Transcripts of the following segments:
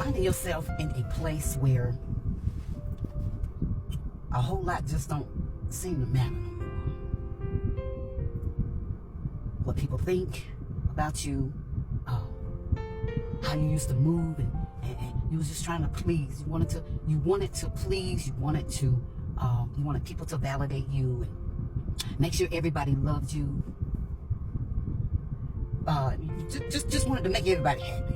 finding yourself in a place where a whole lot just don't seem to matter no more. What people think about you, how you used to move, and you was just trying to please. You wanted to please. You wanted people to validate you and make sure everybody loved you. Just wanted to make everybody happy.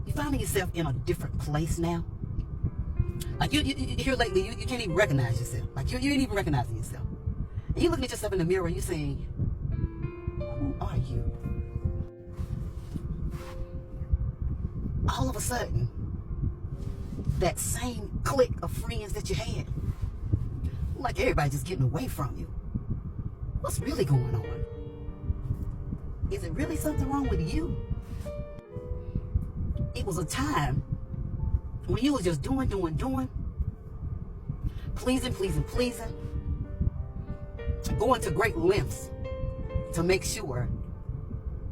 You're finding yourself in a different place now. Like you here lately, you can't even recognize yourself. Like you ain't even recognizing yourself. And you're looking at yourself in the mirror and you're saying, who are you? All of a sudden, that same clique of friends that you had, like everybody just getting away from you. What's really going on? Is it really something wrong with you? It was a time when you was just doing, pleasing, going to great lengths to make sure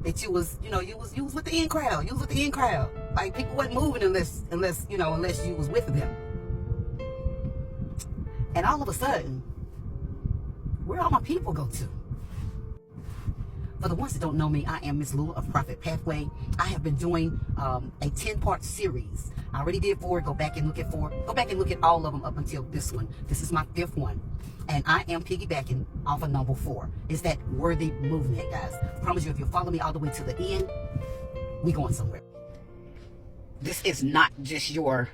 that you was with the in crowd. You was with the in crowd. Like people wasn't moving unless you was with them. And all of a sudden, where all my people go to? For the ones that don't know me, I am Miss Lula of Prophet Pathway. I have been doing a 10-part series. I already did 4. Go back and look at 4. Go back and look at all of them up until this one. This is my 5th one. And I am piggybacking off of number 4. It's that worthy movement, guys. I promise you, if you follow me all the way to the end, we going somewhere. This is not just your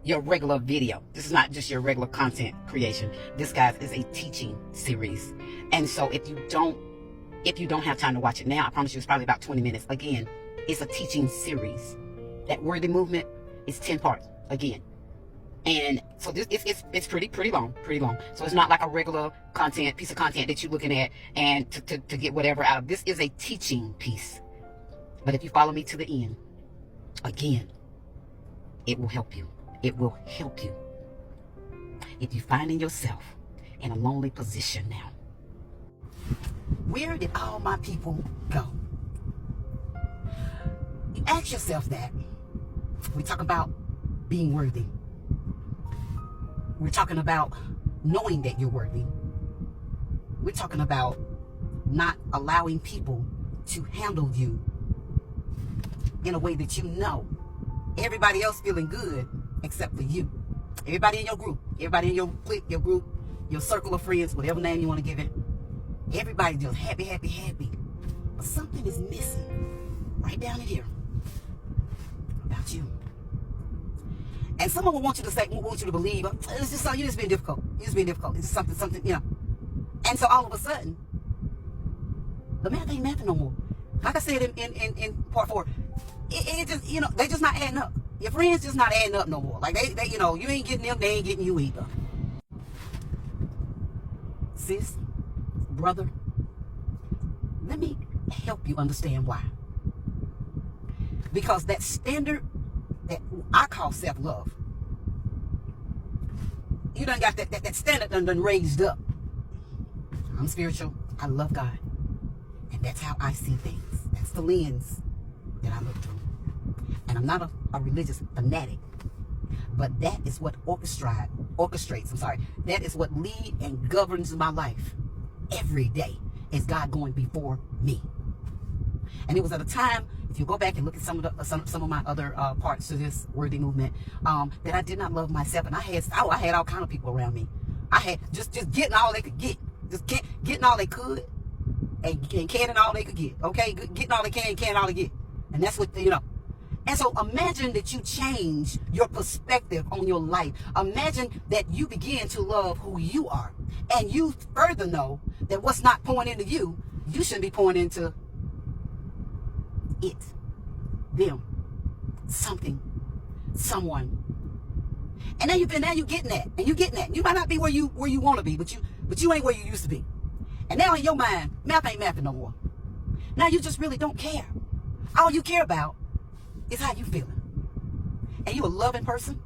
regular video. This is not just your regular content creation. This, guys, is a teaching series. And so if you don't have time to watch it now, I promise you it's probably about 20 minutes. Again, it's a teaching series. That worthy movement is 10 parts again. And so this it's pretty long. So it's not like a regular piece of content that you're looking at and to get whatever out of. This is a teaching piece. But if you follow me to the end, again, it will help you. It will help you. If you're finding yourself in a lonely position now, where did all my people go? You ask yourself that. We talk about being worthy. We're talking about knowing that you're worthy. We're talking about not allowing people to handle you in a way that you know everybody else feeling good except for you. Everybody in your group, everybody in your clique, your group, your circle of friends, whatever name you want to give it. Everybody just happy. But something is missing right down in here about you. And someone will want you to believe, it's just something, you're just being difficult. It's something, And so all of a sudden, the math ain't mathing no more. Like I said in part 4, it just, they just not adding up. Your friends just not adding up no more. Like they you ain't getting them, they ain't getting you either. Sis, brother, let me help you understand why. Because that standard that I call self-love, you done got that standard done raised up. I'm spiritual. I love God. And that's how I see things. That's the lens that I look through. And I'm not a religious fanatic. But that is what orchestrates. That is what leads and governs my life every day. Is God going before me? And it was at a time, if you go back and look at some of my other parts to this worthy movement, that I did not love myself, and I had all kind of people around me. I had just getting all they could get, getting all they could, and canning all they could get. Okay, getting all they can all they get, and that's what And so imagine that you change your perspective on your life. Imagine that you begin to love who you are. And you further know that what's not pouring into you, you shouldn't be pouring into it, them, something, someone. And now you're getting that. And you're getting that. You might not be where you want to be, but you ain't where you used to be. And now in your mind, math ain't mathing no more. Now you just really don't care. All you care about is how you feeling. And you a loving person,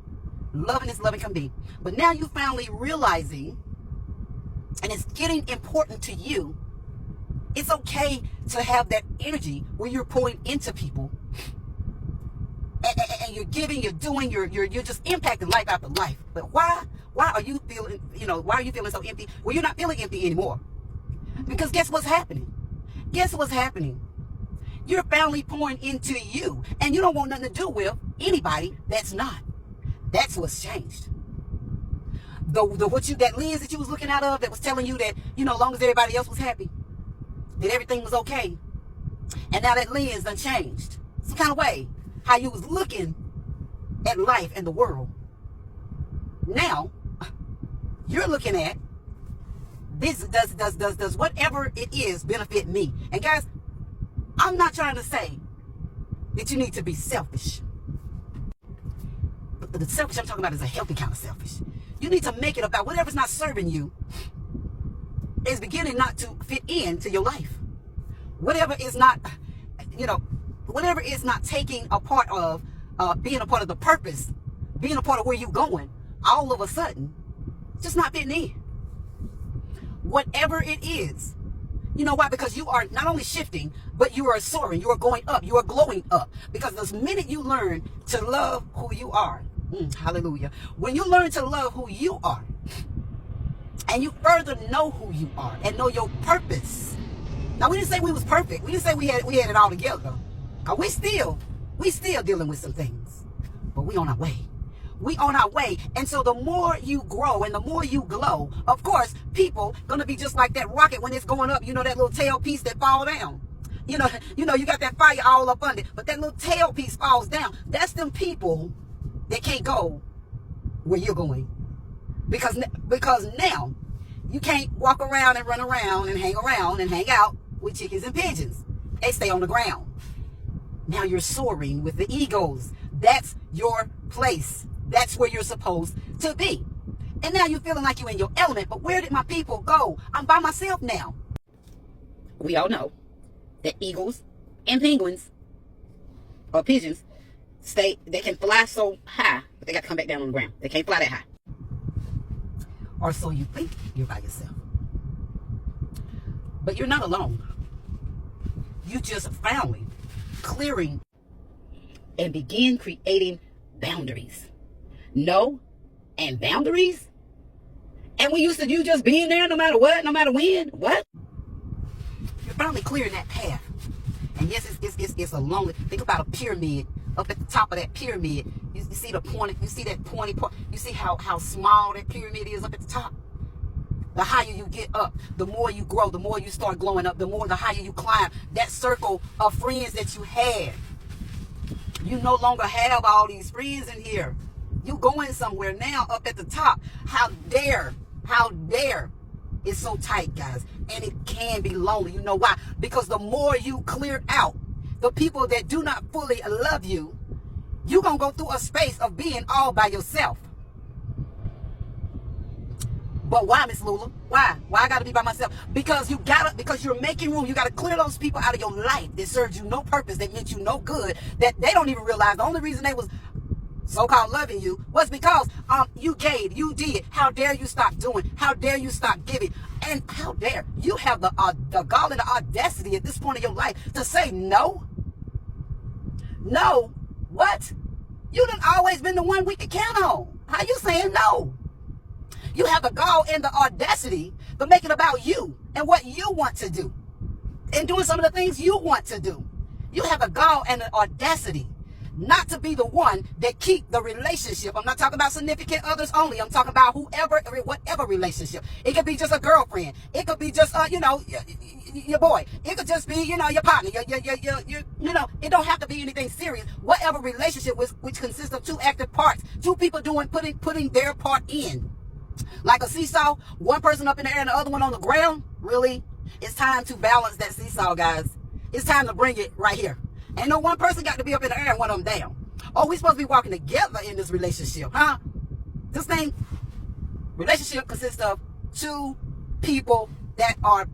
loving as loving can be. But now you finally realizing, and it's getting important to you, it's okay to have that energy where you're pouring into people and you're giving, you're doing, you're just impacting life after life. But why are you feeling, why are you feeling so empty? Well, you're not feeling empty anymore. Because guess what's happening? Guess what's happening? You're finally pouring into you, and you don't want nothing to do with anybody that's not. That's what's changed. That lens that you was looking out of that was telling you that, as long as everybody else was happy, that everything was okay. And now that lens done changed. Some kind of way. How you was looking at life and the world. Now, you're looking at this, does whatever it is benefit me? And guys, I'm not trying to say that you need to be selfish. But the selfish I'm talking about is a healthy kind of selfish. You need to make it about whatever's not serving you is beginning not to fit into your life. Whatever is not, whatever is not taking a part of being a part of the purpose, being a part of where you're going, all of a sudden, just not fitting in. Whatever it is. You know why? Because you are not only shifting, but you are soaring. You are going up. You are glowing up. Because the minute you learn to love who you are, hallelujah. When you learn to love who you are, and you further know who you are and know your purpose. Now, we didn't say we was perfect. We didn't say we had it all together. Because we still dealing with some things. But we on our way. We on our way. And so the more you grow and the more you glow, of course, people gonna be just like that rocket when it's going up, that little tail piece that fall down. You got that fire all up under, but that little tail piece falls down. That's them people that can't go where you're going. Because now you can't walk around and run around and hang out with chickens and pigeons. They stay on the ground. Now you're soaring with the egos. That's your place. That's where you're supposed to be. And now you're feeling like you're in your element. But where did my people go? I'm by myself now. We all know that eagles and penguins or pigeons they can fly so high, but they got to come back down on the ground. They can't fly that high. Or so you think you're by yourself. But you're not alone. You just finally clearing and begin creating boundaries. No and boundaries? And we used to you just being there no matter what, no matter when? What? You're finally clearing that path. And yes, it's a long, think about a pyramid. Up at the top of that pyramid, you see the point, you see that pointy point, you see how small that pyramid is up at the top? The higher you get up, the more you grow, the more you start glowing up, the higher you climb. That circle of friends that you had. You no longer have all these friends in here. You going somewhere now up at the top. How dare. It's so tight, guys. And it can be lonely. You know why? Because the more you clear out the people that do not fully love you, you're going to go through a space of being all by yourself. But why, Miss Lula? Why? Why I got to be by myself? Because you're making room. You got to clear those people out of your life that served you no purpose, that meant you no good, that they don't even realize the only reason they was so-called loving you was because you gave, you did. How dare you stop doing? How dare you stop giving? And how dare you have the gall and the audacity at this point in your life to say no? No. What? You done always been the one we could count on. How you saying no? You have the gall and the audacity to make it about you and what you want to do and doing some of the things you want to do. You have the gall and the audacity not to be the one that keep the relationship. I'm not talking about significant others only. I'm talking about whatever relationship. It could be just a girlfriend. It could be just, your boy. It could just be, your partner. It don't have to be anything serious. Whatever relationship which consists of two active parts, two people putting their part in. Like a seesaw, one person up in the air and the other one on the ground. Really? It's time to balance that seesaw, guys. It's time to bring it right here. Ain't no one person got to be up in the air and one of them down. Oh, we supposed to be walking together in this relationship, huh? This thing, relationship consists of two people that are,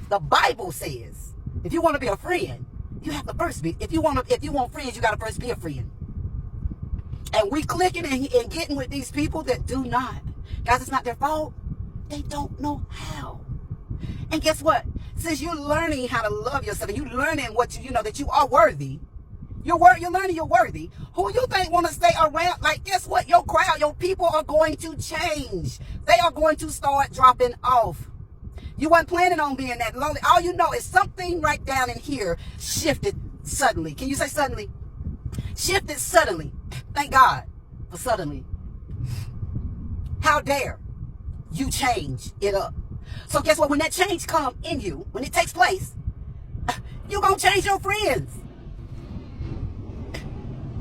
the Bible says, if you want to be a friend, you have to first be, if you want friends, you got to first be a friend. And we clicking and getting with these people that do not. Guys, it's not their fault. They don't know how. And guess what? Since you're learning how to love yourself and you're learning what that you are worthy, You're learning you're worthy. Who you think want to stay around? Like, guess what? Your crowd, your people are going to change. They are going to start dropping off. You weren't planning on being that lonely. All you know is something right down in here shifted suddenly. Can you say suddenly? Shifted suddenly. Thank God for suddenly. How dare you change it up? So guess what? When that change comes in you, when it takes place, you're going to change your friends.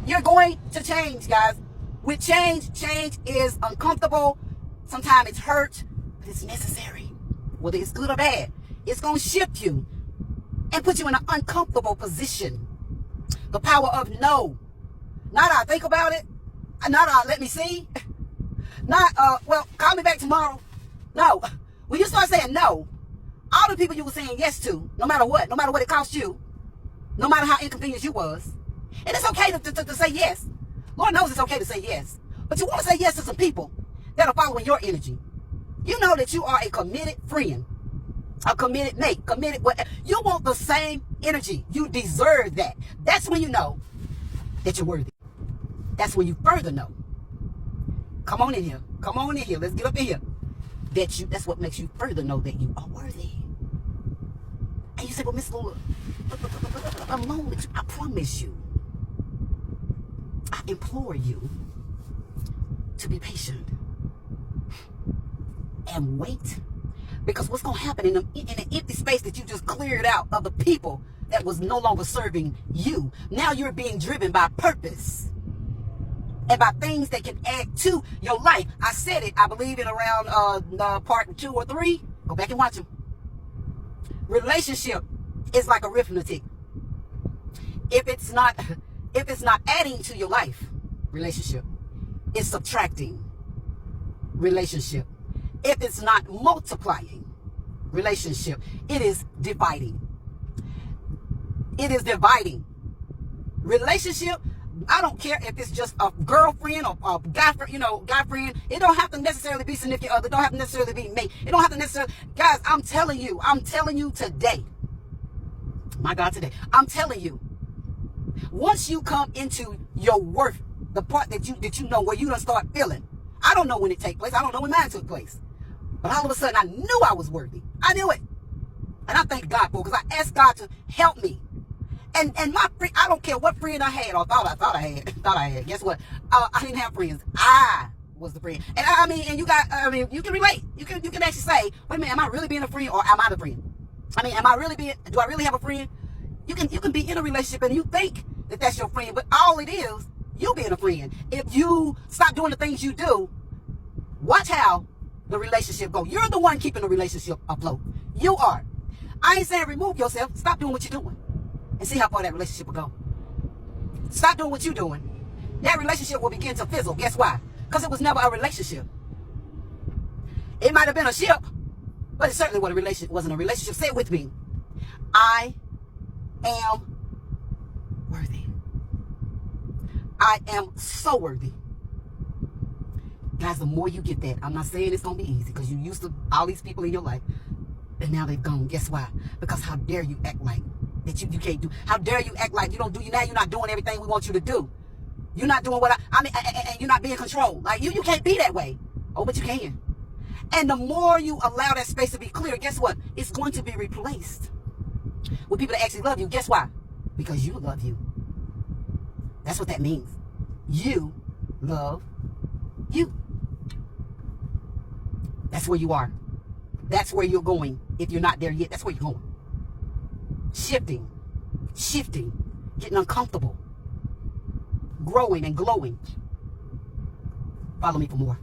You're going to change, guys. With change, change is uncomfortable. Sometimes it's hurt, but it's necessary. Whether it's good or bad, it's going to shift you and put you in an uncomfortable position. The power of no. Not I think about it. Not I let me see. Not, well, call me back tomorrow. No. When you start saying no, all the people you were saying yes to, no matter what it cost you, no matter how inconvenient you was, and it's okay to say yes. Lord knows it's okay to say yes. But you want to say yes to some people that are following your energy. You know that you are a committed friend, a committed mate, committed whatever. You want the same energy. You deserve that. That's when you know that you're worthy. That's when you further know. Come on in here. Come on in here. Let's get up in here. That's what makes you further know that you are worthy. And you say, well, Miss Lola, I'm lonely. I promise you. I implore you to be patient and wait. Because what's going to happen in an empty space that you just cleared out of the people that was no longer serving you, now you're being driven by purpose and by things that can add to your life. I said it, I believe, in around part 2 or 3. Go back and watch them. Relationship is like arithmetic. If it's not adding to your life, relationship, it's subtracting, relationship. If it's not multiplying, relationship, it is dividing. It is dividing. Relationship, I don't care if it's just a girlfriend or a guy friend. It don't have to necessarily be significant other. It don't have to necessarily be mate. It don't have to necessarily, guys, I'm telling you today, my God, today, I'm telling you, once you come into your worth, the part that you know where you done start feeling, I don't know when it takes place. I don't know when mine took place. But all of a sudden, I knew I was worthy. I knew it. And I thank God for it, because I asked God to help me. And my friend, I don't care what friend I had or thought I had. Guess what? I didn't have friends. I was the friend. And you can relate. You can actually say, wait a minute, am I really being a friend or am I the friend? Do I really have a friend? You can be in a relationship and you think that that's your friend, but all it is, you being a friend. If you stop doing the things you do, watch how the relationship go. You're the one keeping the relationship afloat. You are. I ain't saying remove yourself. Stop doing what you're doing and see how far that relationship will go. Stop doing what you're doing. That relationship will begin to fizzle. Guess why? Because it was never a relationship. It might have been a ship, but it certainly wasn't a relationship. Say it with me. I am worthy. I am so worthy. Guys, the more you get that, I'm not saying it's going to be easy, because you used to all these people in your life, and now they've gone. Guess why? Because how dare you act like that you can't do. How dare you act like you don't do. Now you're not doing everything we want you to do. You're not doing what and you're not being controlled. Like you can't be that way. Oh, but you can. And the more you allow that space to be clear, guess what? It's going to be replaced with people that actually love you. Guess why? Because you love you. That's what that means. You love you. That's where you are. That's where you're going. If you're not there yet, that's where you're going. Shifting, getting uncomfortable, growing and glowing. Follow me for more.